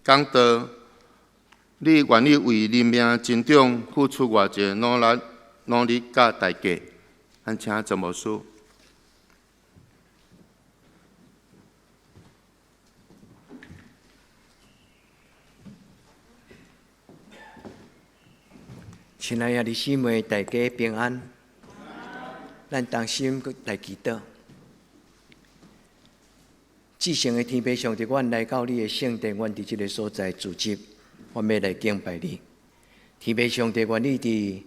讲道，你愿意为人命增长付出偌济努力甲代价？咱请陈牧师。亲爱的姊妹，大家平安。咱同心来祈祷。至圣的天父上帝，阮来到你的圣殿，阮伫这个所在聚集，阮要来敬拜你。天父上帝，愿你伫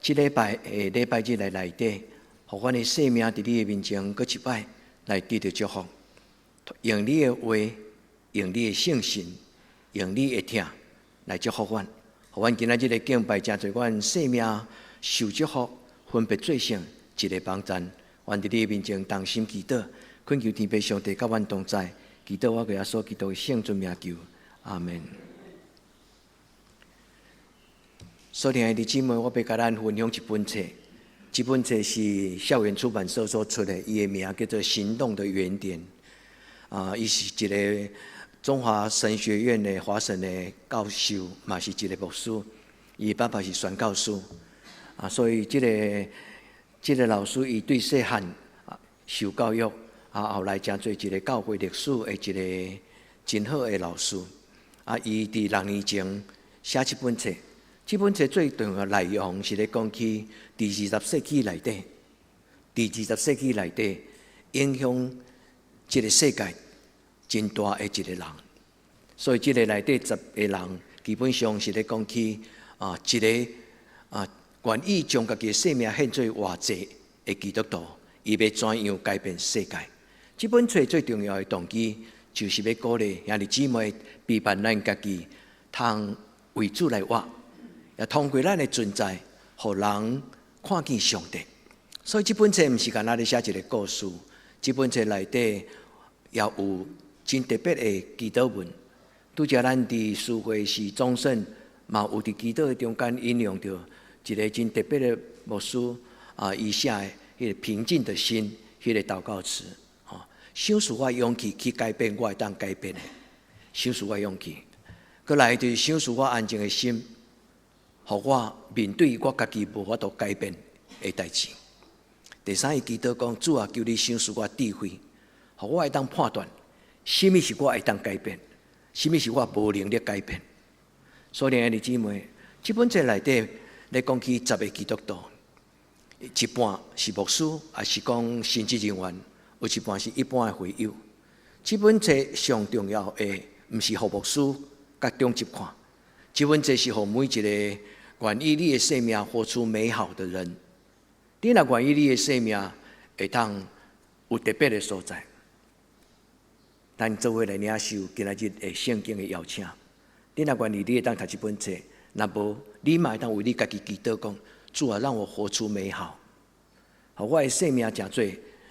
这礼拜礼拜日来内底，互阮的生命伫你的面前，搁一摆来得到祝福。用你的话，用你的圣心，用你的听来祝福阮。互阮今仔日的敬拜，真侪阮生命受祝福，分别做成一个帮赞。阮伫你面前同心祈祷，恳求天父上帝甲阮同在。祈祷我耶稣基督的圣尊名求，阿门。所听的姊妹，我要甲咱分享一本册，这本册是校园出版社所出的，伊的名叫做《行动的原点》。伊是一个中华神学院的华神的教授，嘛是一个牧师。伊爸爸是宣教师，所以这个老师伊对细汉受教育，后来成做一个教会历史的一个真好的老师。伊伫6年前写这本册，这本册最重要的内容是咧讲起第20世纪内底，影响这个世界真大的一个人。所以这个内底10个人，基本上是咧讲起一个愿意将家己的生命献做活祭的基督徒，伊要怎样改变世界？这本书最重要的动机，就是要鼓励兄弟姊妹陪伴咱家己，通为主来活，也通过咱的存在，互人看见上帝。所以这本书毋是干那咧写一个故事，这本书内底也有真特别的祈祷文。拄则咱伫诗会是总圣，嘛有伫祈祷的中间引用着一个真特别的牧师伊写的迄个平静的心，迄个祷告词。想使我勇气去改变我会当改变的，想使我勇气。搁来就是想使我安静的心，互我面对我家己无法度改变的代志。第三，伊祈祷讲：主啊，求你想使我智慧，互我会当判断，什么是我会当改变，什么是我无能力改变。所以，弟兄姊妹，这本册内底咧讲起10个基督徒，一半是牧师，也是讲神职人员，有一半是一般的会友。这本册上重要的，毋是互牧师甲中级看，这本册是互每一个愿意你的生命活出美好的人。你若愿意你的生命会当有特别的所在，咱做伙来领受今仔日的圣经的邀请。你若愿意，你会当读这本册；若无，你嘛会当为你家己祈祷讲：主啊，让我活出美好，互我的生命成做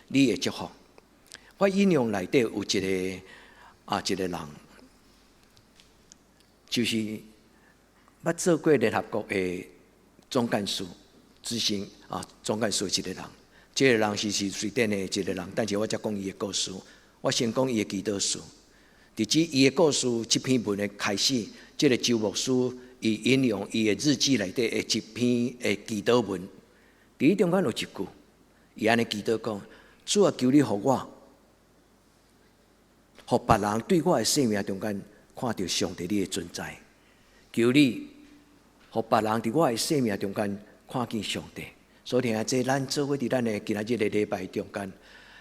你的祝福。我引用内底有一个人，就是捌做过联合国的总干事、执行总干事的一个人。这个人是瑞典的一个人，但是我才讲伊的故事。我先讲伊的祈祷书。伫伊的故事这篇文的开始，这个周牧师伊引用伊的日记内底的一篇的祈祷文。伫中间有一句，伊安尼祈祷讲：主啊，求你互我，互别人对我的生命中间看到上帝你的存在。求你，互别人伫我的生命中间看见上帝。所以啊，这咱做伙伫咱的今仔日的礼拜中间，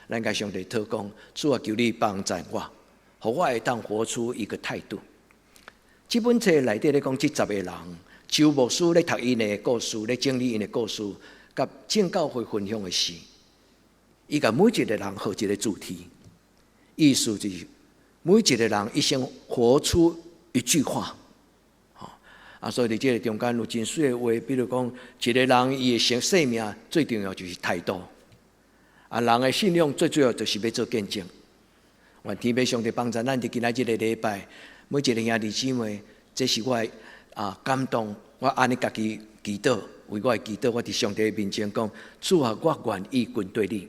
咱甲上帝祷讲：主啊，求你帮助我，互我会当活出一个态度。这本册内底咧讲，这10个人，周牧师咧读因的故事，咧整理因的故事，甲正教会分享的事。伊甲每一个人互一个主题，意思就是每一个人一生活出一句话。所以伫这个中间有真水的话，比如讲，一个人伊的生命最重要就是态度。人的信仰最主要就是要做见证。愿天父上帝帮助咱伫今仔日的礼拜，每一个兄弟姊妹，这是我感动，我安尼家己祈祷，为我的祈祷，我伫上帝的面前讲：主啊，我愿意跟对你。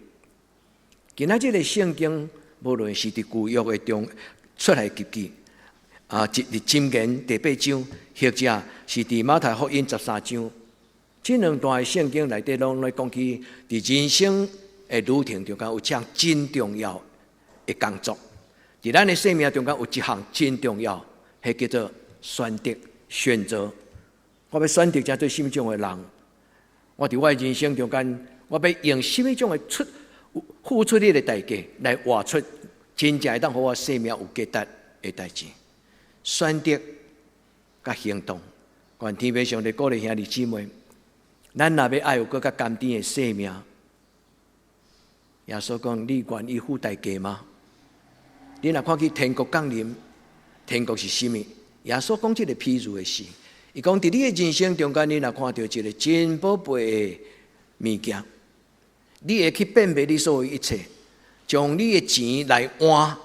今仔日的圣经，无论是伫旧约的中出来记记，一日箴言第8章，或者是伫马太福音13章，这两段圣经内底拢来讲起，伫人生的旅程中间有一项真重要的工作。伫咱的生命中间有一项真重要，迄叫做选择、选择。我要选择这对什么种的人？我伫我的人生中间，我要用什么种的付出你的代价来活出真正会当互我生命有价值的代志。选择甲行动，愿天父上帝鼓励兄弟姊妹，咱若要爱有更较甘甜的生命，耶稣讲：你愿意付代价吗？你若看去天国降临，天国是什么？耶稣讲这个譬如的事，伊讲伫你的人生中间，你若看到一个真宝贝的物件，你会去辨别你所有一切，将你的钱来换。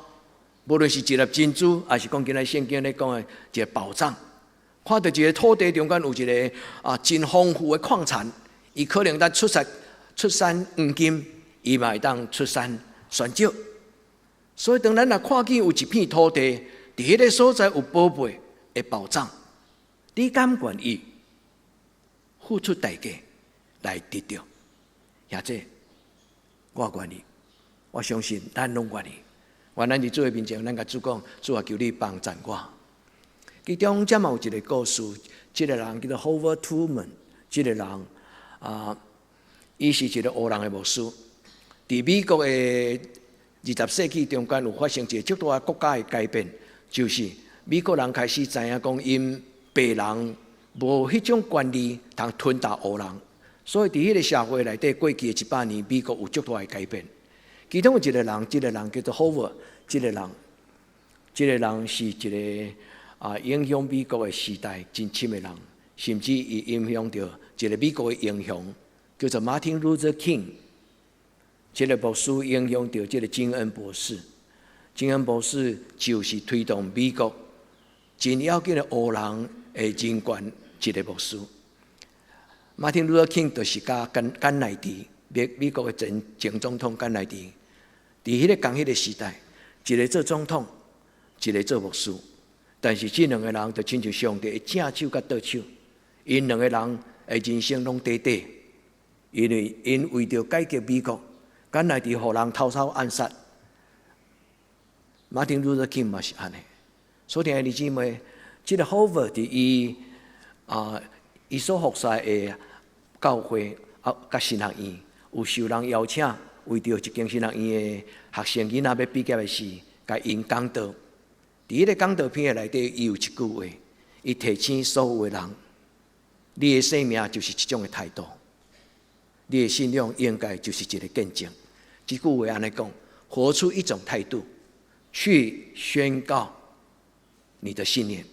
无论是一粒珍珠，还是讲今仔圣经咧讲的一个宝藏，看到一个土地中间有一个真丰富的矿产，伊可能当出产黄金，伊嘛会当出产泉石。所以当咱若看见有一片土地，伫迄个所在有宝贝的宝藏，你敢愿意付出代价来得到？或者我愿意，我相信咱拢愿意。原来伫主的面前，咱甲主讲，主啊，求你帮助我。其中则嘛有一个故事，这个人叫做 Howard Truman， 这个人伊是一个黑人的牧师。伫美国的20世纪中间，有发生一个极大的国家的改变，就是美国人开始知影讲，因白人无迄种权利通吞大黑人，所以伫迄个社会内底，过去的100年，美国有极大的改变。其中有一个人，这个人叫做 Howard， 这个人是一个影响美国的时代真深的人，甚至伊影响到一个美国的英雄，叫做 Martin Luther King。这个牧师影响到这个金恩博士，金恩博士就是推动美国真要紧的黑人的人权一个牧师。Martin Luther King 就是甲甘乃迪。美国的前总统甘乃迪，伫迄个迄个时代，一个做总统，一个做牧师，但是这两个人就亲像上帝的正手甲倒手，因两个人的人生拢短短，因为着改革美国，甘乃迪互人偷暗杀，马丁路德金嘛是安尼。所以弟兄姊妹，这个 Howard 伫伊所服侍的教会甲神学院。有受人邀请，为着一间神学院的学生囡仔要毕业的时，甲因讲道。伫迄个讲道片内底，伊有一句话，伊提醒所有的人：你的生命就是一种的态度，你的信仰应该就是一个见证。这句话安尼讲，活出一种态度，去宣告你的信念。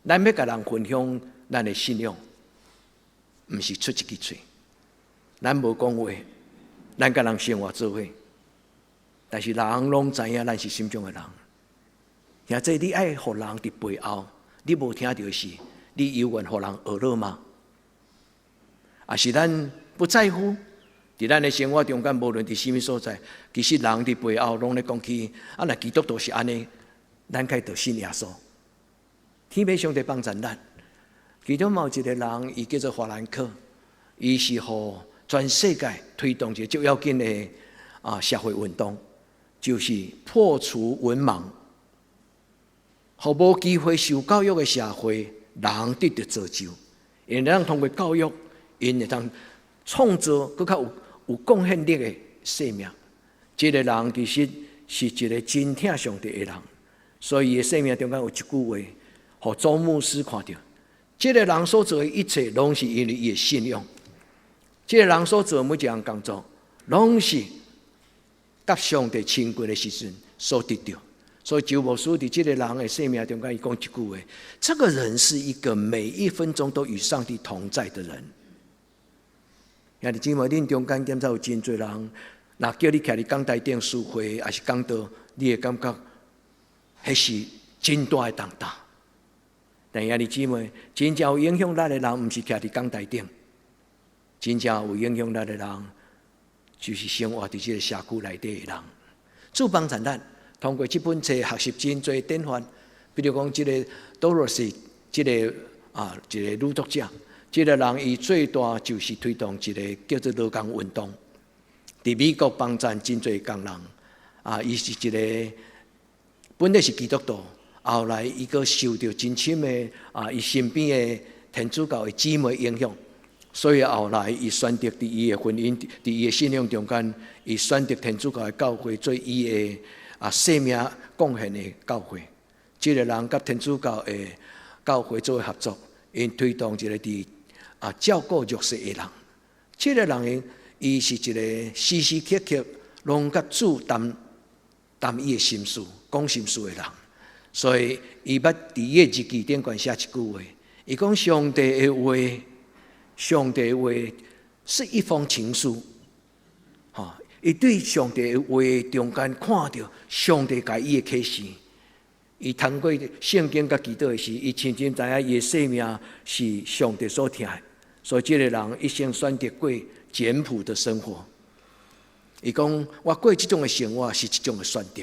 咱要甲人分享咱的信仰，毋是出一支嘴。咱无讲话，咱甲人生活做伙，但是人拢知影咱是什么种的人。或者你爱互人伫背后，你无听到是，你有愿互人学乐吗？还是咱不在乎？伫咱的生活中间，无论伫什么所在，其实人伫背后拢咧讲起，若基督徒是安尼，咱该着信耶稣。天父上帝帮助咱。其中有一个人，伊叫做法兰克，伊是互全世界推动一个最要紧的社会运动，就是破除文盲，互无机会受教育的社会人得到造就，因为咱通过教育，因会当创造更较有贡献力的生命。这个人其实是一个真疼上帝的人，所以伊的生命中间有一句话，互周牧师看到，这个人所做的一切，拢是因为伊的信仰。这个人所做每一项工作，拢是甲上帝亲近的时阵所得到。所以周牧师伫这个人的生命中间，伊讲一句话：这个人是一个每一分钟都与上帝同在的人。兄弟姊妹，恁中间检查有真侪人，若叫你徛伫讲台顶抒会，还是讲道，你会感觉迄是真大的重担。但兄弟姊妹，真正有影响咱的人，毋是徛伫讲台顶。真正有影响咱的人，就是生活伫这个社区内底的人。主帮助咱，通过这本册学习真侪典范，比如讲，这个 Dorothy， 这个一个女作者，这个人伊最大就是推动一个叫做劳工运动，伫美国帮助真侪工人伊是一个本来是基督徒，后来伊个受到真深的伊身边的天主教的姊妹影响，所以后来伊选择伫伊的婚姻、伫伊的信仰中间，伊选择天主教的教会做伊的生命贡献的教会。这个人甲天主教的教会做合作，因推动一个伫照顾弱势的人。这个人伊是一个时时刻刻拢甲主谈伊的心事、讲心事的人。所以伊捌伫伊的日记顶管写一句话，伊讲上帝的话是一封情书。伊对上帝的话中间看到上帝给伊的启示。伊通过圣经甲祈祷的时，伊深深知影伊的生命是上帝所疼的，所以这个人一生选择过简朴的生活。伊讲我过这种的生活是一种的选择，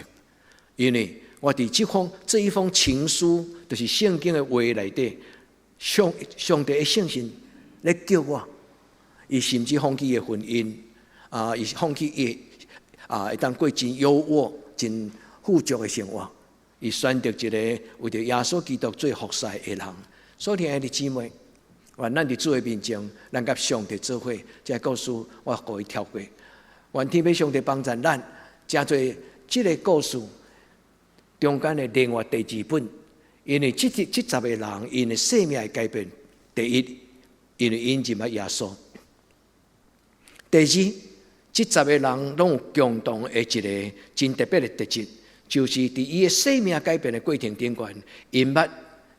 因为我伫这一封情书，就是圣经的话内底，上帝的圣心咧叫我，伊甚至放弃伊的婚姻，伊放弃伊会当过真优渥、真富足的生活。伊选择一个为着耶稣基督做服侍的人。所以亲爱的姊妹，愿咱伫主的面前，咱甲上帝做伙，这故事我互伊跳过。愿天父上帝帮助咱，真侪这个故事中间的另外第二本，因为这10个人因的生命的改变。第一，因为因认捌耶稣；第二，这10个人拢有共同的一个真特别的特质。就是伫伊的生命改变的过程顶端，因捌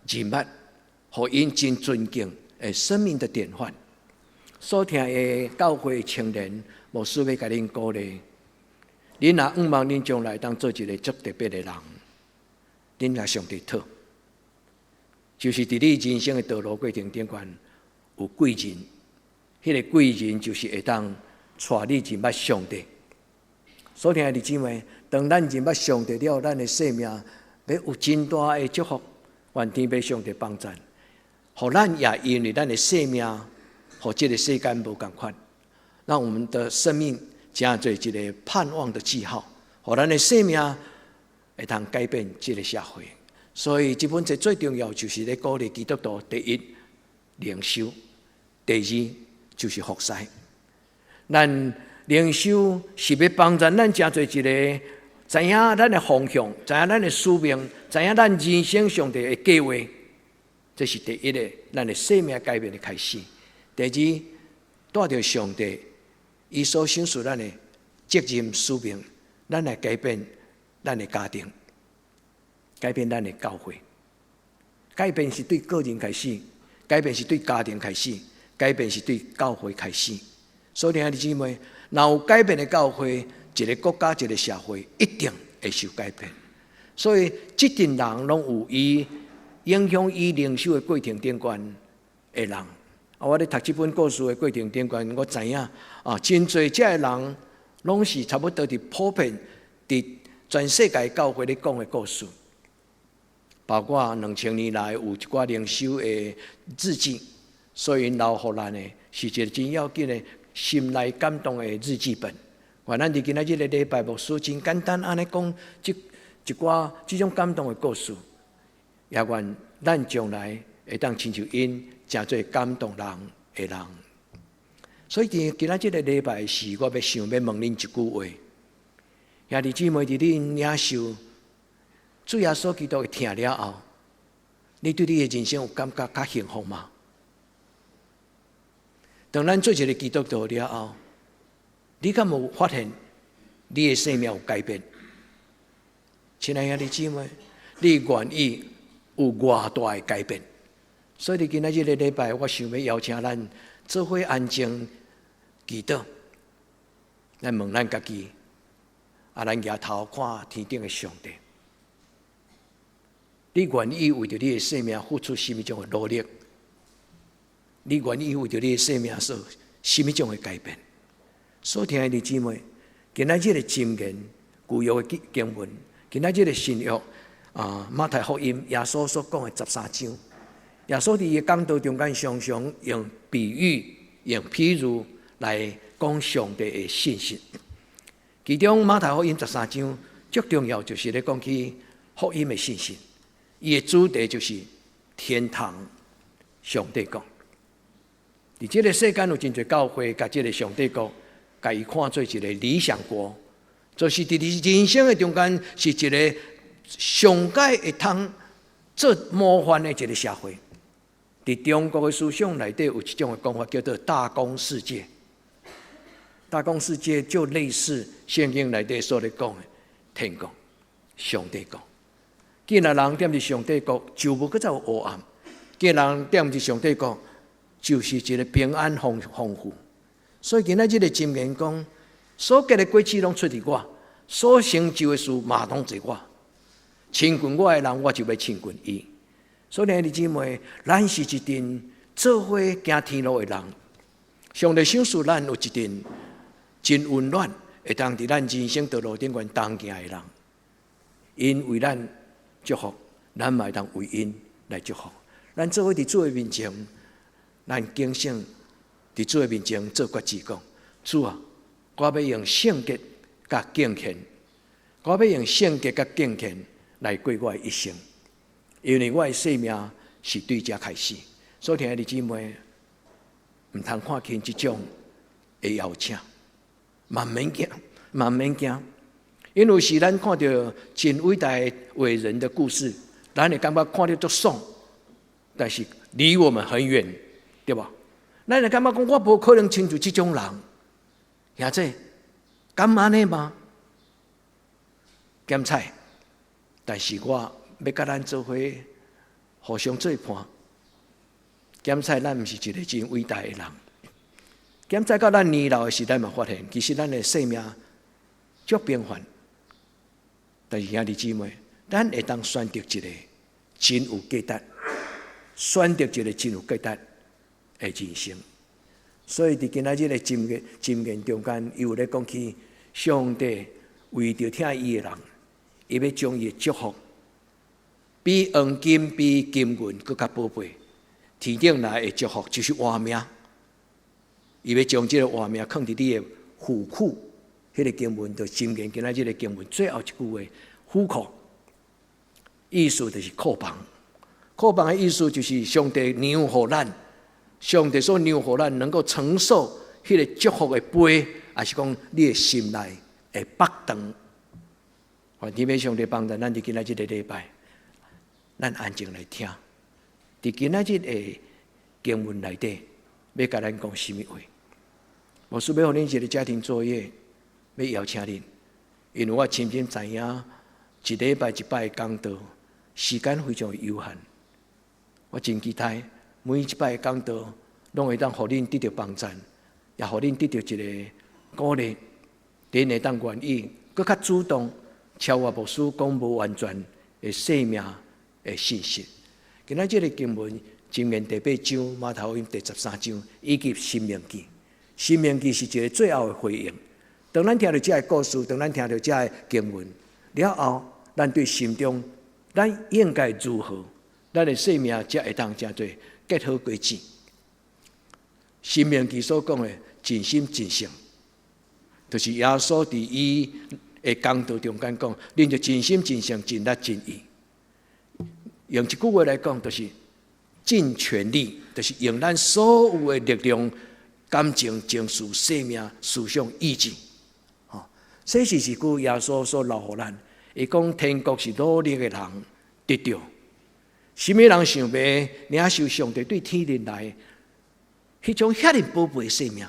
认捌，互因真尊敬的生命的典范。所听的教会青年，牧师要甲恁鼓励，恁若盼望恁将来当做一个足特别的人，恁甲上帝讨，就是伫你人生的道路过程顶端有贵人，迄个贵人就是会当带你认捌上帝。所听的姊妹。当咱认捌上帝了，咱的生命要有真大的祝福。愿天父上帝帮助，互咱也因为咱的生命，和这个世间无共款，让我们的生命成做一个盼望的记号，互咱的生命会通改变这个社会。所以这本书最重要就是咧鼓励基督徒：第一，灵修；第二，就是服侍。咱灵修是要帮助咱成做一个。知影咱的方向，知影咱的使命，知影咱人生上帝的计划，这是第一个，咱的生命改变的开始。第二，带着上帝伊所赏赐咱的责任使命，咱来改变咱的家庭，改变咱的教会。改变是对个人开始，改变是对家庭开始，改变是对教会开始。所以，亲爱的姊妹，若有改变的教会。一个国家、一个社会一定会受改变，所以这群人拢有伊影响伊灵修的过程顶端的人。我咧读这本故事的过程顶端，我知影真侪这的人拢是差不多伫普遍伫全世界教会咧讲的故事，包括2000年来有一寡灵修的日记，所以留互咱的是一个真要紧的心内感动的日记本。咱伫今仔日的礼拜牧师真简单安尼讲一寡这种感动的故事，也愿咱将来会当亲像因，成做感动人的人。所以今仔日的礼拜是我要想要问恁一句话：兄弟姊妹，伫恁领受主耶稣基督的疼了后，你对你的人生有感觉较幸福吗？当咱做一个基督徒了后，你敢有发现你的生命有改变？亲爱的姊妹，你愿意有偌大的改变？所以今仔日的礼拜，我想要邀请咱做伙安静祈祷，咱问咱家己，咱抬头看天顶的上帝，你愿意为着你的生命付出什么种的努力？你愿意为着你的生命做什么种的改变？所听的姊妹，今仔日的箴言、旧约的经文，今仔日的新约，马太福音耶稣所讲的13章，耶稣伫伊讲道中间常常用比喻、用譬如来讲上帝的信息。其中马太福音13章最重要就是咧讲起福音的信息，伊的主题就是天堂、上帝国。伫这个世间有真侪教会，甲这个上帝国，甲伊看做一个理想国，就是伫人生的中间是一个上界会通做模范的一个社会。伫中国的思想内底有一种的讲法，叫做大公世界。大公世界就类似圣经内底所咧讲的天国、上帝国。既然人踮伫上帝国，就无搁再有黑暗；既然人踮伫上帝国，就是一个平安丰富。所以今仔日的箴言讲，所结的果子拢出伫我，所成就的事嘛拢在我。亲近我的人，我就要亲近伊。所以弟兄姊妹，咱是一群做伙行天路的人。上帝赏赐咱有一群真温暖，会当伫咱人生道路顶悬同行的人。因为咱祝福，咱嘛会当为因来祝福。咱做伙伫主的面前，咱警醒伫主的面前做决志，讲主啊，我要用圣洁甲敬虔，我要用圣洁甲敬虔来过我的一生，因为我的生命是对这开始。所以，亲爱的姊妹，唔通看轻这种的邀请，慢慢行，慢慢行。因为是咱看到真伟大的伟人的故事，咱会感觉看到足爽，但是离我们很远，对吧？咱会感觉讲我无可能亲像这种人，兄弟，敢安尼吗？检菜，但是我要甲咱做伙互相做伴。检菜，咱毋是一个真伟大的人。检菜到咱年老的时代，嘛发现，其实咱的生命足平凡。但是兄弟姊妹，咱会当选择一个真有价值，选择一个真有价值的人生。所以伫今仔日的箴言中间，又咧讲起上帝为着听伊的人，伊要将伊的祝福比黄金、比金银更加宝贝。天顶来的祝福就是活命，伊要将这个活命放伫你的虎库。迄个经文就箴言，今仔日个经文最后一句话，虎库，意思就是库房。库房的意思就是上帝让予咱，上帝所让予咱能够承受迄个祝福的杯，还是讲你的心内的北长。愿天父上帝帮助咱伫今仔日个礼拜，咱安静来听。伫今仔日的经文内底，要甲咱讲甚物话？我需要互恁一个家庭作业。要邀请恁，因为我深深知影，一礼拜一摆的讲道，时间非常有限。我真期待每一摆的讲道，拢会当互恁得到帮助，也互恁得到一个鼓励，恁会当愿意，更较主动，超越牧师讲无完全的生命的信息。今仔日的经文，箴言第8章、马太福音第13章，以及申命記。申命記是一个最后的回应。当咱听到这个故事，当咱听到这个经文了后，咱对心中，咱应该如何？咱的生命才会当真对结好果子。申命记所讲的尽心尽性，就是耶稣伫伊的讲道中间讲，恁就尽心尽性、尽力尽意。用一句话来讲，就是尽全力，就是用咱所有的力量、感情、情绪、生命、思想、意志。这是一句耶稣所留予咱，伊讲天国是努力的人得到。什么人想要领受上帝对天人来迄种遐尼宝贝的生命？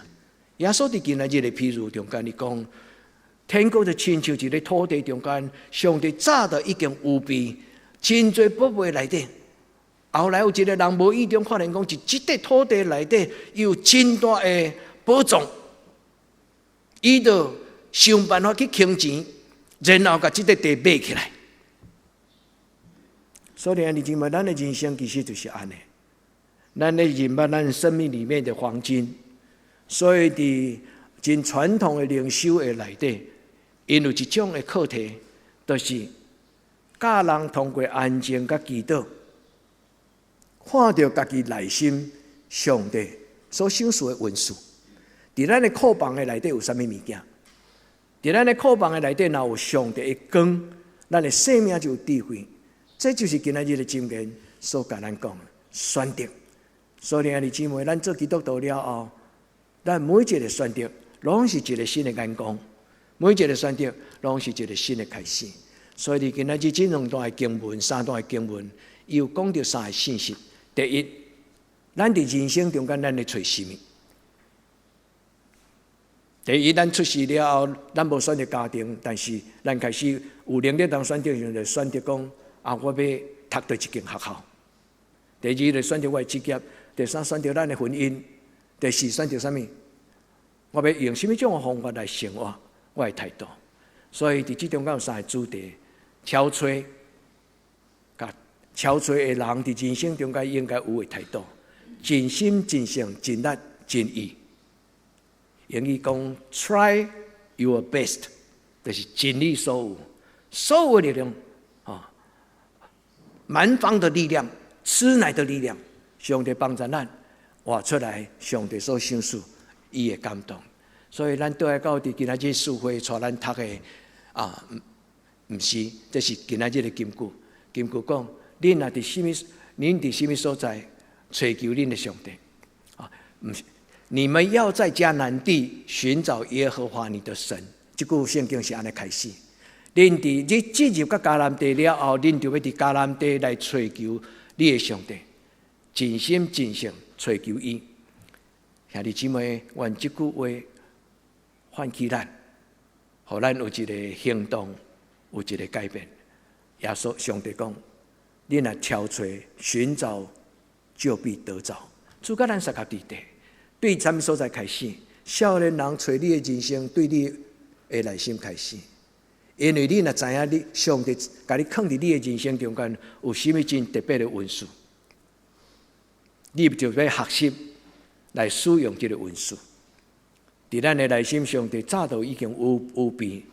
耶稣伫今仔日的譬如中间，伊讲天国就亲像一个土地中间，上帝早就已经有备真侪宝贝内底。后来有一个人无意中发现讲，即块土地内底有真大的宝藏，伊就想办法去坑钱，然后把这块地买起来。所以，弟兄姊妹，咱的人生其实就是安尼。咱的人把咱生命里面的黄金，所以伫真传统的灵修的内底，因有一种的课题，就是教人通过安静甲祈祷，看到家己内心上帝所享受的恩赐。伫咱的库房的内底有啥物物件？伫咱的库房的内底，若有上帝的光，咱的生命就有智慧。这就是今仔日的箴言所甲咱讲的选择。所以，兄弟姊妹，咱做基督徒了后，咱每一个选择，拢是一个新的眼光；每一个选择，拢是一个新的开始。所以，今仔日这两段的经文、三段的经文，伊有讲到三个信息。第一，咱伫人生中间，咱咧找什么？第一，咱出世了后，咱无选择家庭，但是咱开始有能力当选择上，就选择讲我要读到一间学校。第二，就选择我的职业；第三，选择咱的婚姻；第四，选择什么？我要用什么种的方法来生活我的态度？所以，伫这中间有三个主题：憔悴、憔悴的人，伫人生中间应该有的态度，尽心、尽性、尽力、尽意。英语讲 "Try your best"， 就是尽力所有，所有的力量蛮方的力量、吃奶的力量，上帝帮助咱活出来，上帝所享受伊的感动。所以，咱倒来到伫今仔日聚会带咱读的毋是，这是今仔日的金句。金句讲：恁若伫什么所在，找求恁的上帝毋是。你们要在迦南地寻找耶和华你的神。这句圣经是安尼开始。恁进入到迦南地了后，恁就要伫迦南地来找求你的上帝，尽心尽性找求伊。兄弟姊妹，愿这句话唤起咱，互咱有一个行动，有一个改变。耶稣上帝讲：恁若憔悴寻找，就必得着。主甲咱三个地地。对什么所在开始？少年人找你的人生，对你的内心开始。因为你若知影你上帝把你放伫你的人生中间，有什么真特别的恩赐，你就要学习来使用这个恩赐。伫咱的内心，上帝早都已经有备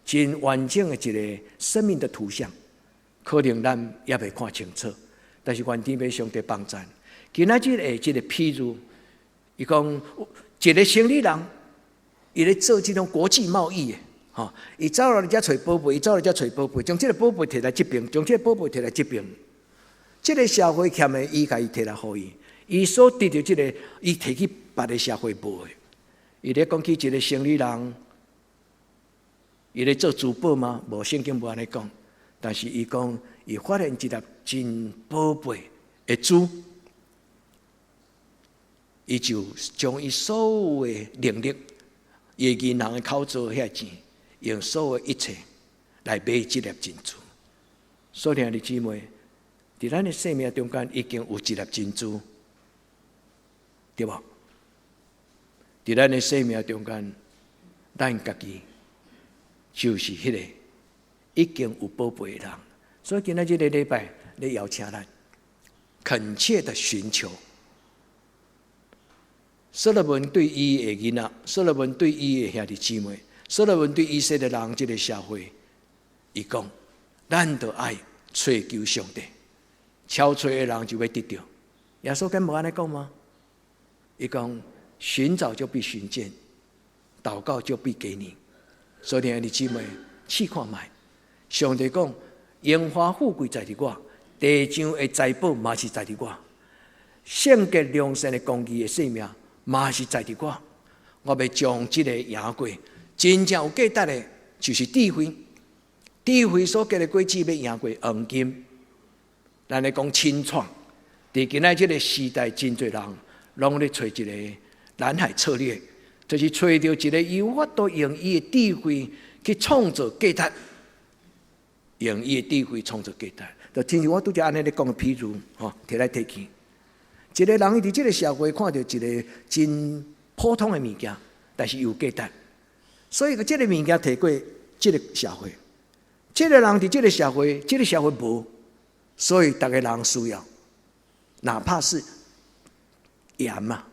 真完整的一个生命的图像，可能咱也未看清楚，但是愿天父上帝帮助。今仔日的这个譬如。伊讲一个生理人，伊咧做这种国际贸易的，伊走来遮找宝贝，伊走来遮找宝贝，将这个宝贝摕来这边，将这个宝贝摕来这边。这个社会欠的，伊甲伊摕来互伊，伊所得到这个，伊摕去别个社会无的。伊咧讲起一个生理人，伊咧做珠宝吗？无，圣经无安尼讲。但是伊讲，伊发现一粒真宝贝的珠。伊就将伊所有的能力，以银行的口做遐钱，用所有一切来买这粒珍珠。所以，兄弟姊妹，伫咱的生命中间已经有一粒珍珠，对无？伫咱的生命中间，咱家己就是迄个已经有宝贝的人。所以，今仔日个礼拜，咧邀请咱恳切的寻求。所罗门对伊的囡仔，所罗门对伊的兄弟姊妹，所罗门对以色列人这个社会，伊讲：咱都爱找求上帝，憔悴的人就要得到。耶稣跟无安尼讲吗？伊讲：寻找就必寻见，祷告就必给你。所以兄弟姊妹，试看卖，上帝讲：荣华富贵在伫我，地上的财宝嘛是在伫我，圣洁良善的公义的性命。嘛是在伫我，我要将这个赢过。真正有价值的，就是智慧。智慧所结的果子要赢过黄金。咱来讲清创，伫今仔这个时代，真侪人拢咧找一个蓝海策略，就是找到一个有法度用伊的智慧去创造价值，用伊的智慧创造价值。就正如我拄则安尼咧讲的譬如，摕来摕去。一个人伫这个社会看到一个真普通的物件，但是有价值，所以这个物件摕过这个社会。这个人伫这个社会，这个社会无，所以大家人需要，哪怕是盐嘛，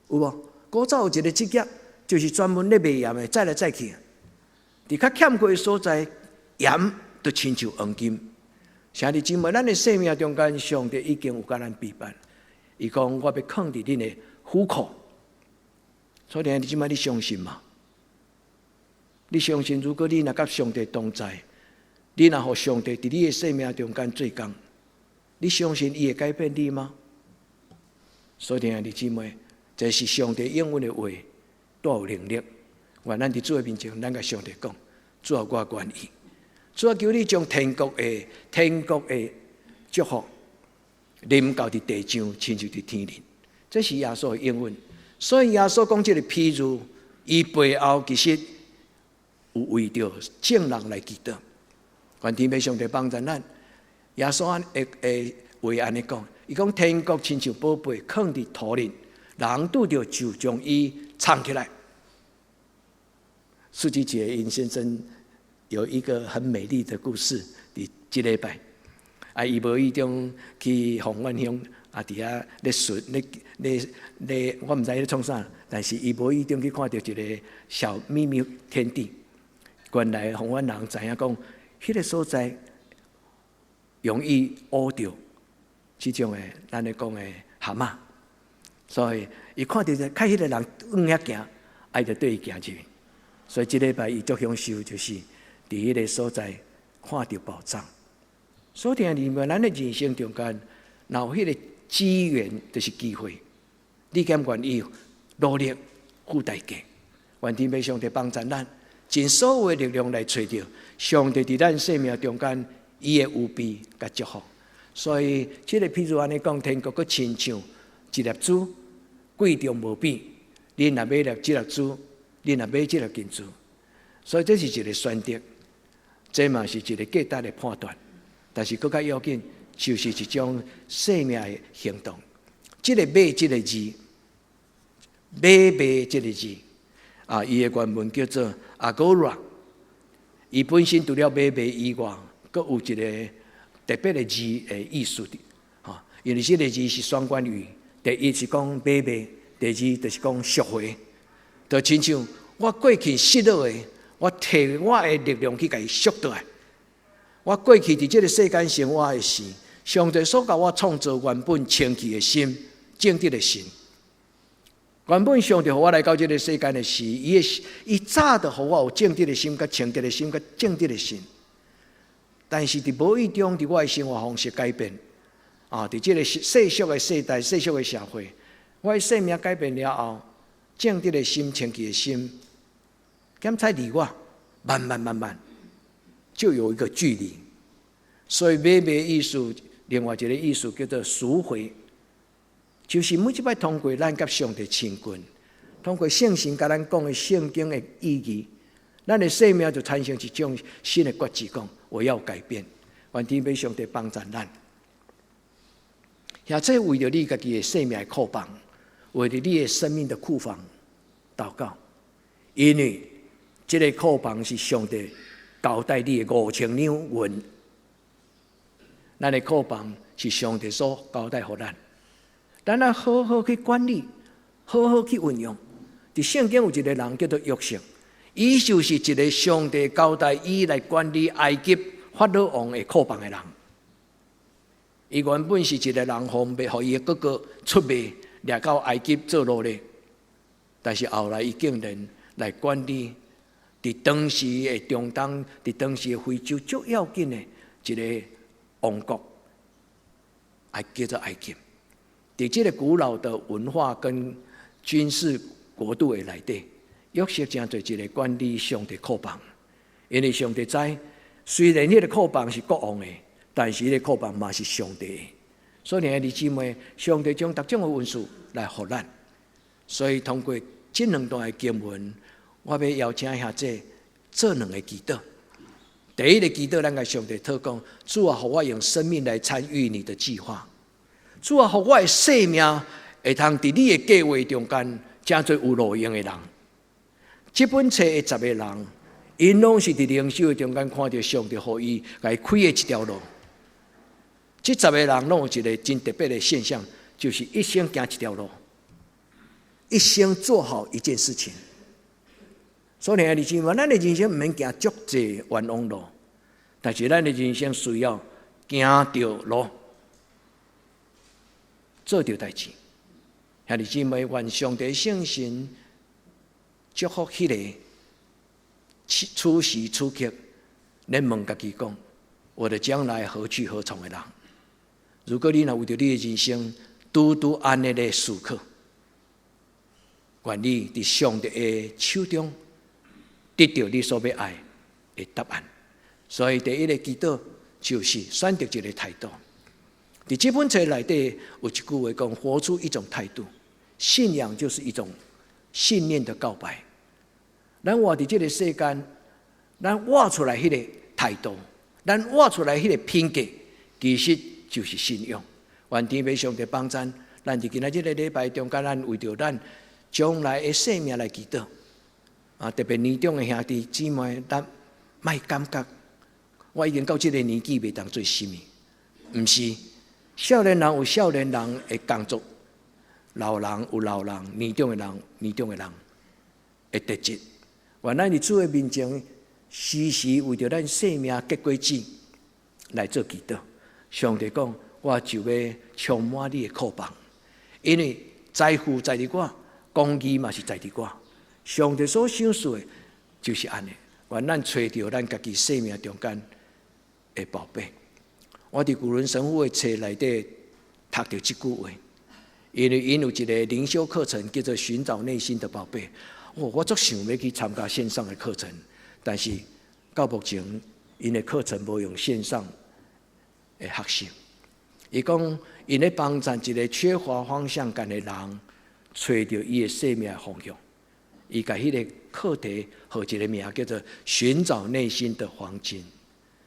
有无？古早有一个职业，就是专门咧卖盐的，再来再去。伫较欠过的所在，盐就亲像黄金。兄弟姊妹，咱的生命中间，上帝已经有甲咱陪伴。伊讲，我要放伫恁的虎口。所以兄弟姊妹，你相信吗？你相信，如果你若甲上帝同在，你若互上帝伫你的生命中间做工，你相信伊会改变你吗？所以兄弟姊妹，这是上帝应允的话，带有能力。愿咱伫主的面前，咱甲上帝讲：主啊，我愿意。主啊，求你将天国的祝福临到伫地上，亲像伫天灵。这是耶稣的应允。所以耶稣讲这个譬喻，伊背后其实有为着正人来祈祷。愿天父上帝帮助咱。耶稣会安尼讲，伊讲天国亲像宝贝放伫土里，人拄着就将伊藏起来。司机杰因先生有一个很美丽的故事，伫即礼拜，伊无意中去凤苑乡，伫遐咧巡咧，我毋知咧创啥，但是伊无意中去看到一个小秘密天地。原来凤苑人知影讲，迄个所在容易挖到即种的咱咧讲的蛤蟆，所以伊看到看迄个人往遐行，伊就对伊行入去。所以即礼拜伊足享受，就是伫迄个所在看到宝藏。所以里面咱的人生中间，若有迄个机缘，就是机会。你敢愿意努力付代价？愿天父上帝帮助咱，尽所有的力量来找到上帝伫咱生命中间伊的有备甲祝福。所以即个譬如安尼讲，天国佫亲像一粒珠，贵重无比。你若买粒即粒珠，你若买即粒金珠，所以这是一个选择，这嘛是一个价值的判断。但是更加要紧，就是一种生命的行动。这个买这个字，买这个字，伊的原文叫做 agora。伊本身除了买以外，佫有一个特别的字的意思的，因为这个字是双关语。第一是讲买，第二就是讲赎回。就亲像我过去失落的，我摕我的力量去甲伊赎倒来。我过去伫这个世间生活的事，上帝所甲我创造原本清气的心、正直的心。原本上帝互我来到这个世间的事，伊早就互我有正直的心、甲清洁的心、甲正直的心。但是伫无意中，伫我的生活方式改变，伫这个世俗的世代、世俗的社会，我的生命改变了后，正直的心、清洁的心，检才离我慢慢就有一个距离。所以买意思，另外一个意思叫做赎回，就是每一摆通过咱甲上帝亲近，通过圣神甲咱讲的圣经的意义，咱的生命就产生一种新的决志，讲我要改变。愿天父上帝帮助咱，也这为了你家己的生命的库房，为了你的生命的库房祷告，因为这个库房是上帝交代你的5000两银，咱的库房是上帝所交代予咱，咱要好好去管理，好好去运用。伫圣经有一个人叫做约瑟，伊就是一个上帝交代伊来管理埃及法老王的库房的人。伊原本是一个人方便，予伊的哥哥出卖，掠到埃及做奴隶，但是后来伊竟然来管理。伫当时的中东，伫当时的非洲最要紧的一个王国，叫做埃及。伫这个古老的文化跟军事国度的内底，约瑟真做一个管理上帝库房。因为上帝知，虽然迄个库房是国王的，但是迄个库房嘛是上帝的。所以兄弟姊妹，上帝将各种的文书来予咱。所以通过这两段的经文，我要邀请兄弟做两个祈祷。第一个祈祷，咱甲上帝祷告：主啊，互我用生命来参与你的计划；主啊，互我的生命会通伫你的计划中间，真做有路用的人。这本册的10个人，因拢是伫灵修中间看到上帝互伊来开的一条路。这10个人拢有一个真特别的现象，就是一生行一条路，一生做好一件事情。所以兄弟姊妹，咱的人生唔免行足济冤枉路，但是咱的人生需要行着路，做着代志。兄弟姊妹，愿上帝圣神祝福迄个此时此刻，咱问家己讲：我的将来何去何从的人？如果你若为着你的人生拄拄安尼的时刻，愿你伫上帝的手中得到你所要爱的答案。所以第一个祈祷就是选择一个态度。伫这本册内底有一句话讲：活出一种态度。信仰就是一种信念的告白。咱活伫这个世间，咱活出来迄个态度，咱活出来迄个品格，其实就是信仰。愿天父上帝帮咱，咱伫今仔日个礼拜中间，咱为着咱将来的生命来祈祷。特别年长的兄弟姊妹，咱莫感觉我已经到这个年纪，袂当做什么。毋是，少年人有少年人的工作。老人有老人，年长的人年长的人的特质。愿咱伫主的面前，时时为着咱生命结果子来做祈祷。上帝讲：我就要充满你的库房，因为财富在伫我，公义嘛是在伫我。上帝所想说的，就是安尼。愿咱找到咱家己生命中间的宝贝。我伫古伦神父的册内底读到这句话。因为有一个灵修课程叫做寻找内心的宝贝，我足想要去参加线上的课程，但是到目前因的课程无用线上的学习。伊讲因咧帮助一个缺乏方向感的人，找到伊的生命的方向。伊甲迄个课题号一个名叫做寻找内心的黄金。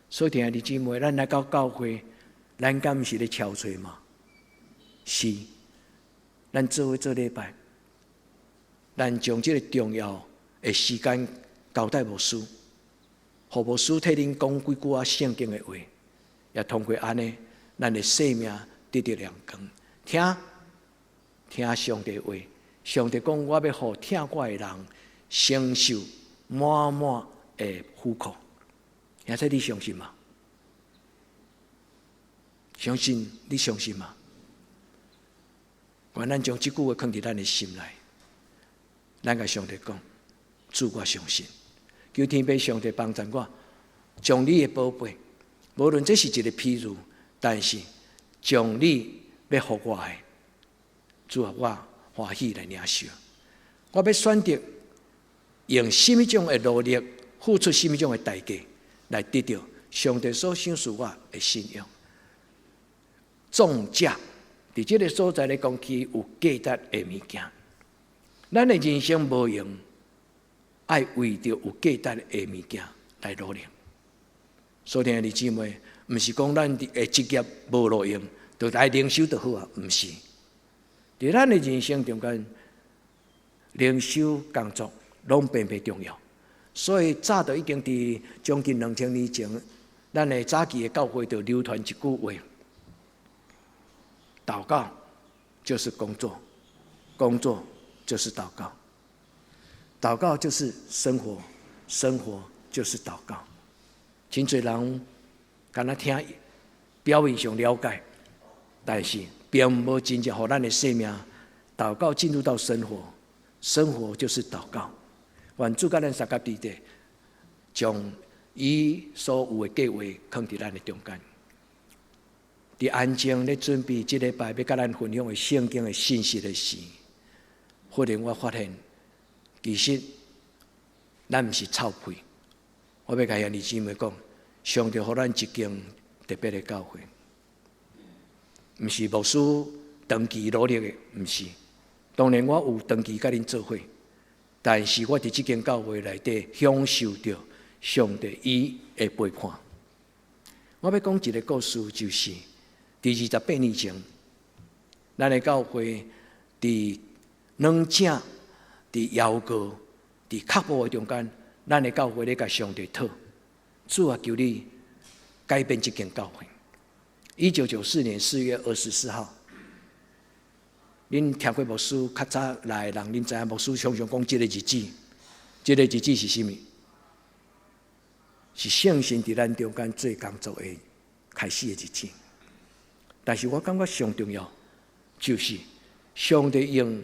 所以兄弟姊妹，咱来到教会，咱敢毋是咧敲找吗？是。咱做伙做礼拜，咱将这个重要的时间交代牧师，互牧师替恁讲几句圣经的话，也通过安尼，咱的生命得到亮光。听上帝的话，上帝讲：我要互听我的人承受满满的苦苦。现在你相信吗？相信你相信吗？愿咱将这句话放伫咱的心内，咱甲上帝讲：主，我相信，求天父上帝帮助我，将你的宝贝，无论这是一个譬喻，但是将你要互我的，主啊，我欢喜来领受。我要选择用什么种的努力，付出什么种的代价，来得到上帝所赏赐我的信仰。种植。伫这个所在咧讲起有价值的物件，咱的人生无用，爱为着有价值的物件来努力。所以兄弟姊妹，毋是讲咱的职业无路用，就来灵修就好啊，毋是。伫咱的人生中间，灵修工作拢并不重要。所以早就已经伫将近2000年前，咱的早期的教会就流传一句话。祷告就是工作，工作就是祷告，祷告就是生活，生活就是祷告。真侪人敢若听表面上了解，但是并无真正让咱的生命祷告进入到生活，生活就是祷告。愿主甲咱三甲弟弟，将伊所有的计划放伫咱的中间。伫安静咧准备这礼拜要甲咱分享的圣经的信息的时，忽然我发现，其实咱毋是臭屁。我要甲兄弟姊妹讲，上帝互咱一间特别的教会，毋是牧师长期努力的，毋是。当然我有长期甲恁做伙，但是我伫这间教会内底享受到上帝伊的陪伴。我要讲一个故事，就是第28年前，咱的教会伫软井、伫腰高、伫脚步的中间，咱的教会咧甲上帝讨，主啊，求你改变这间教会。1994年4月24号，恁听过牧师较早来的人，恁知影牧师常常讲这个日子，这个日子是什么？是圣神伫咱中间做工作的开始的日子。但是我感觉上重要，就是上帝用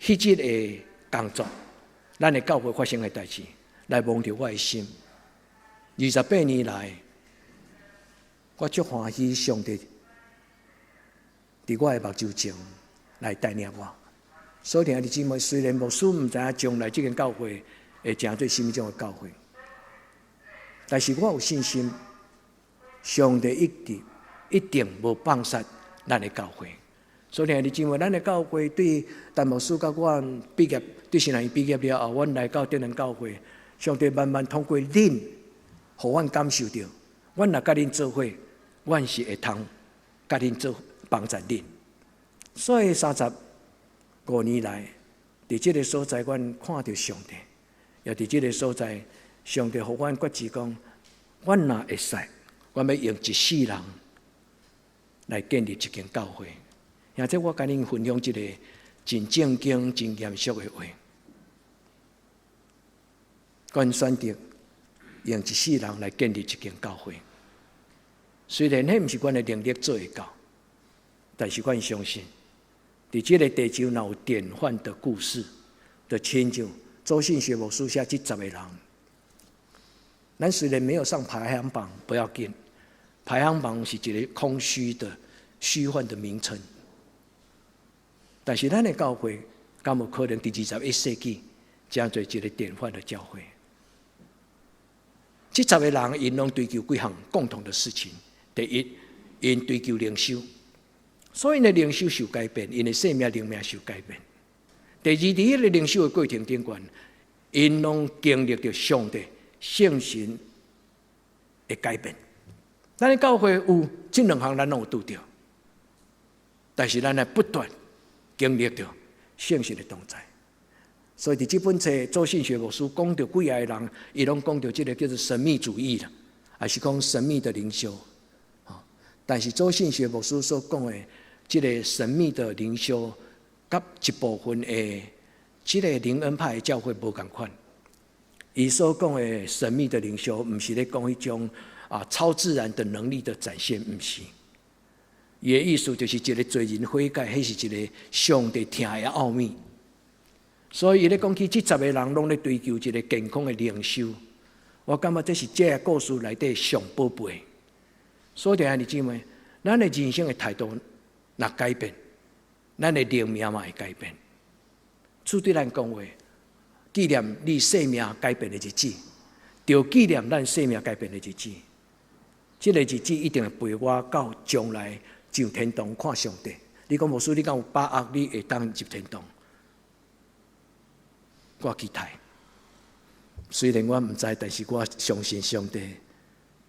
迄日的工作，咱的教会发生的代志，来蒙着我的心。28年来，我足欢喜上帝伫我的目睭前来带领我。所以，弟兄姊妹，虽然牧师唔知影将来这间教会会成做什么种的教会，但是我有信心，上帝一定无放杀咱的教会。所以，弟兄姊妹，咱的教会对陈牧师甲我毕业，对新人毕业了后，阮来到这间教会，上帝慢慢通过恁，互阮感受到，阮若甲恁做伙，阮是会通甲恁做帮助恁。所以35年来，伫这个所在，阮看到上帝，也伫这个所在，上帝互阮决志讲，阮若会使，阮要用一世人来建立一间教会。或者我甲恁分享一个真正经、真严肃的话，阮选择用一世人来建立一间教会。虽然迄毋是阮的能力做会到，但是阮相信。伫这个地球，若有典范的故事，就亲像周信学牧师写70个人。咱虽然没有上排行榜，不要紧，排行榜是一个空虚的、虚幻的名称。但是咱的教会，敢有可能伫21世纪，成做一个典范的教会？这10个人，因拢追求几项共同的事情。第一，因追求灵修。所以，因的灵修受改变，因的生命灵命受改变。第二，伫迄个灵修的过程中间，因拢经历着上帝圣神的改变。咱的教会有这两项，咱拢有拄着，但是咱还不断经历着圣神的同在。所以，伫这本册周信学牧师讲到几个人，伊拢讲到这个叫做神秘主义啦，还是讲神秘的灵修。但是周信学牧师所讲的。这个神秘的灵修，甲一部分的这个灵恩派的教会无同款。伊所讲的神秘的灵修，不是咧讲一种超自然的能力的展现，不是。伊的意思就是一个罪人悔改，迄是一个上帝听的奥秘。所以伊咧讲起这10个人拢咧追求一个健康的灵修，我感觉这是这个故事内底上宝贝。所以弟兄姊妹，咱的人生的态度。若改变，咱的灵命嘛会改变。主对咱讲话，纪念你生命改变的日子，就纪念咱生命改变的日子。这个日子一定会陪我到将来上天堂看上帝。你讲牧师，你讲有把握你会当入天堂？我期待。虽然我唔知，但是我相信上帝。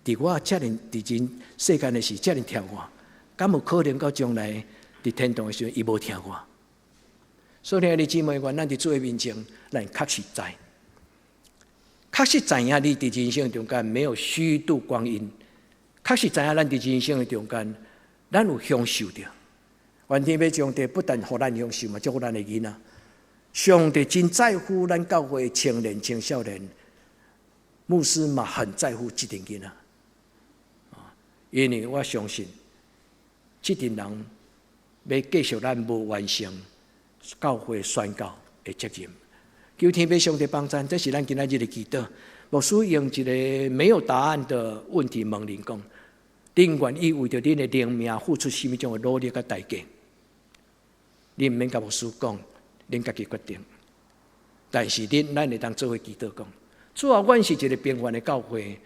伫我遮尔伫人世间的事，遮尔听我。敢有可能到将来伫天堂的时候，伊无听我？所以，兄弟姊妹，咱伫主的面前，咱确实知影你伫人生中间没有虚度光阴，确实知影咱伫人生的中间，咱有享受着。愿天父上帝不但互咱享受嘛，祝福咱的囡仔。上帝真在乎咱教会青年、青少年，牧师嘛很在乎这群囡仔，因为我相信。这群人要继续咱无完成教会宣教的责任，求天父上帝帮助，这是咱今仔日的祈祷。牧师用一个没有答案的问题问恁讲：恁愿意为着恁的灵命付出什么种的努力甲代价？恁唔免甲牧师讲，恁家己决定。但是咱会当做伙祈祷讲：主啊，阮是一个平凡的教会。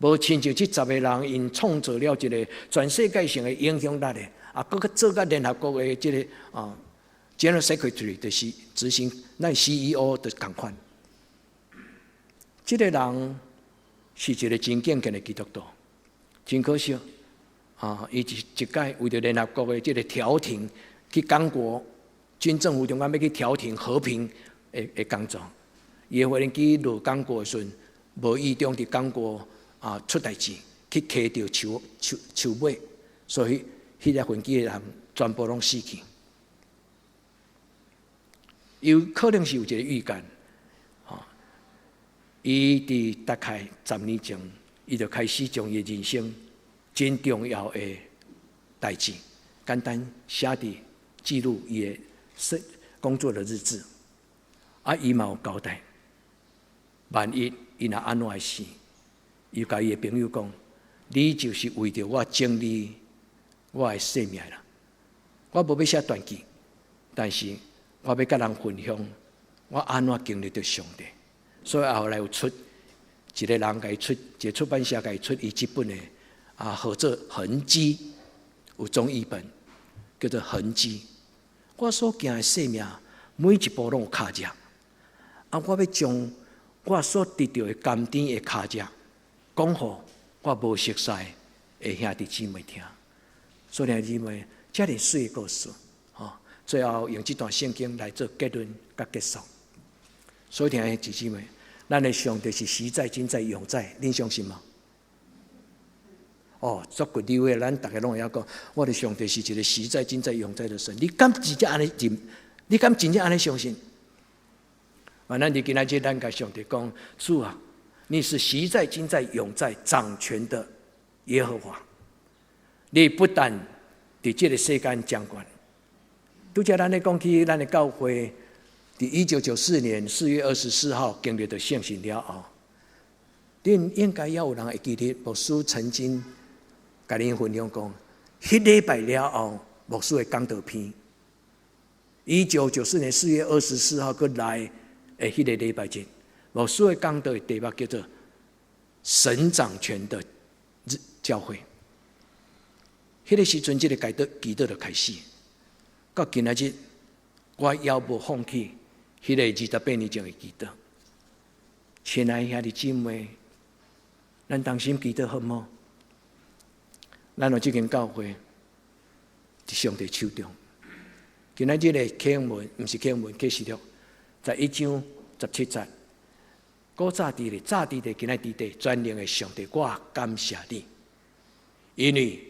无亲像这10个人，因创造了一个全世界性的影响力的，搁做甲联合国的这个General Secretary 就是执行，咱 CEO 的同款。这个人是一个真敬虔的基督徒，真可惜伊一届为着联合国的这个调停去刚果军政府中间要去调停和平的工作，伊会去落刚果的时阵，无意中伫刚果。出代志去骑着树尾，所以迄个飞机的人全部拢死去。有可能是有一个预感，伊伫大概10年前，伊就开始将伊人生一真重要的代志，简单写伫记录伊的工作的日志。伊嘛有交代，万一伊若安怎死，伊甲伊的朋友讲：你就是为着我整理我的生命啦。我无要写传记，但是我要甲人分享我安怎经历着上帝。所以后来有出一个人甲伊出，一个出版社甲伊出伊即本的合作痕迹，有中译本叫做《痕迹》。我所行的生命每一步拢有脚迹，我要将我所得到的甘甜的脚迹讲互我无熟悉的兄弟姊妹听。所以兄弟姊妹，这么水的故事，最后用这段圣经来做结论甲结束。所以兄弟姊妹，咱的上帝是实在、今在、永在，恁相信吗？足骨溜的，咱大家拢会晓讲，我的上帝是一个实在、今在、永在的神。你敢真正安尼你敢真正安尼相信？咱就今仔日咱甲上帝讲，主啊，你是实在、今在、永在、掌权的耶和华。你不但伫这个世间掌管，拄则咱咧讲起咱的教会，伫1994年4月24号经历着圣神了后，恁应该也有人会记得牧师曾经甲恁分享讲，迄礼拜了后，牧师的讲道篇，1994年4月24号佮来的迄个礼拜日，牧师的讲道的题目叫做“神掌权的教会”。迄个时阵，这个祈祷就开始。到今仔日，我也无放弃迄个28年前的祈祷。亲爱的兄弟姊妹，咱同心祈祷好吗？咱有这间教会伫上帝手中。今仔日的启文，毋是启文，启示录，11章17节。古早地的早地的今仔日的专灵的上帝，我感谢你，因为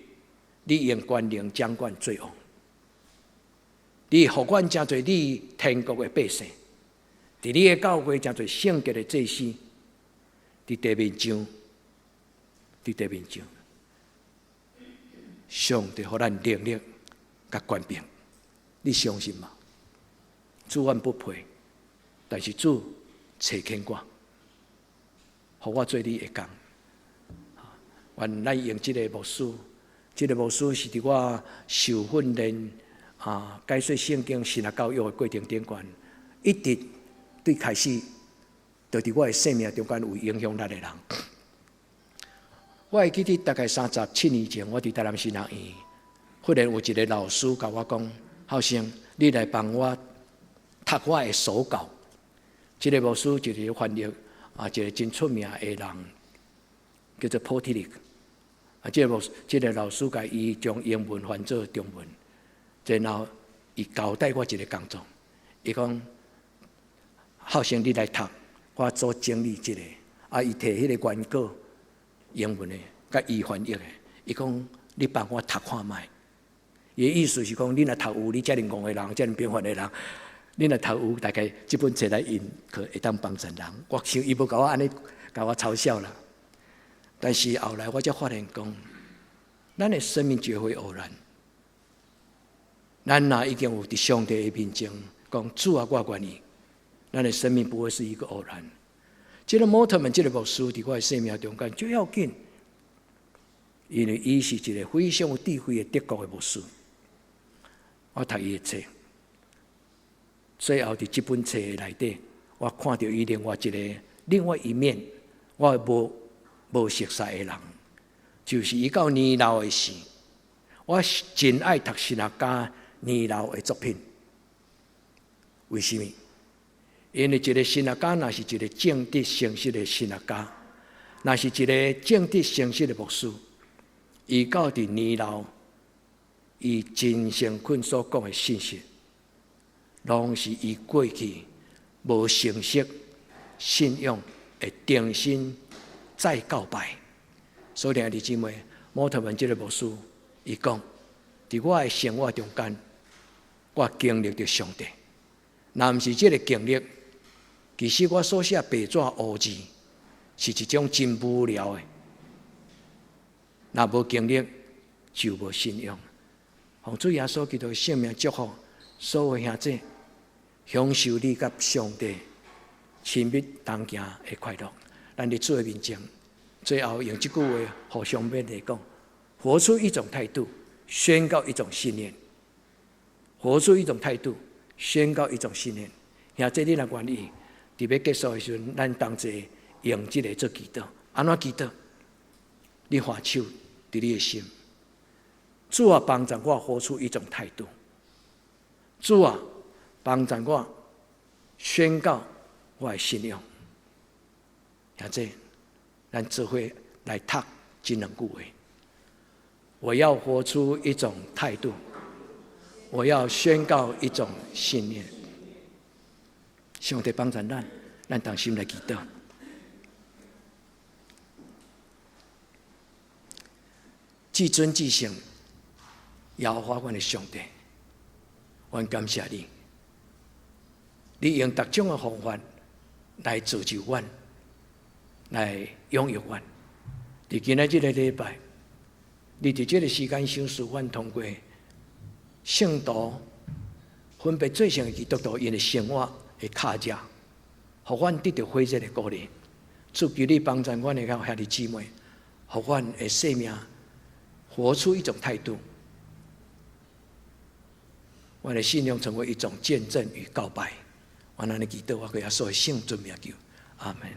你用权能掌管罪恶，你互阮真侪你天国的百姓，伫你的教会真侪圣洁的祭司，伫地面上，上帝互咱能力甲权柄，你相信吗？主阮不配，但是主找拣我，互我做你的工。愿咱用这个牧师。这个牧师是伫我受训练解说圣经、神学教育的过程顶端，一直对开始，就伫我的生命中间有影响咱的人。我会记得大概37年前，我伫台南神学院，忽然有一个老师甲我讲：“好生，你来帮我读我的手稿。”这个牧师就是翻译一个真出名的人，叫做波提利。这个老师甲伊将英文翻做中文，然后伊交代我一个工作，伊讲：“好生你来读，我做整理这个。”伊摕迄个原稿英文的，甲伊翻译的，伊讲：“你帮我读看卖。”伊的意思是讲，你若读有，你遮尔戆的人，遮尔平凡的人，你若读有，大概这本册来印，可会当帮助人。我想伊无甲我安尼甲我嘲笑啦。但是后来我才发现讲，咱的生命绝非偶然。咱若已经有伫上帝的面前讲主啊，我愿意，咱的生命不会是一个偶然。这个摩特们，这个牧师伫我的生命中间最要紧，因为伊是一个非常有智慧的德国的牧师。我读伊的册，最后伫这本册内底，我看到伊另外一面，我无熟悉的人，就是伊到年老的时，我真爱读神学家年老的作品。为什么？因为一个神学家，若是一个正直诚实的神学家，若是一个正直诚实的牧师，伊到伫年老，伊真诚恳所讲的信息，拢是伊过去无诚实信仰的重新再告白。所以兄弟姊妹，摩特文这个牧师，伊讲，伫我的生活中间，我经历着上帝。若毋是这个经历，其实我所写白纸黑字，是一种真无聊的，若无经历，就无信仰。奉主耶稣基督圣名祝福所有兄弟，享受你甲上帝亲密同行的快乐。咱伫主的面前，最后用这句话互相勉励讲：活出一种态度，宣告一种信念。活出一种态度，宣告一种信念。兄弟，你若愿意，伫要结束的时阵，咱同齐用这个做祈祷。安怎祈祷？你画手伫你的心。主啊，帮助我活出一种态度。主啊，帮助我宣告我的信仰。兄弟，咱做伙来读这两句话。我要活出一种态度，我要宣告一种信念。上帝帮助咱同心来祈祷。至尊至圣，耶和华阮的上帝，阮感谢你，你用各种的方法来造就阮，来养育阮。伫今仔日的礼拜，你伫这个时间赏赐阮通过圣徒分别做成的基督徒因的生活的卡架，互阮得到火热的鼓励。主求你帮助阮的兄弟姊妹，互阮的生命活出一种态度，我的信仰成为一种见证与告白。我安尼祈祷，我给耶稣的圣尊名求，阿门。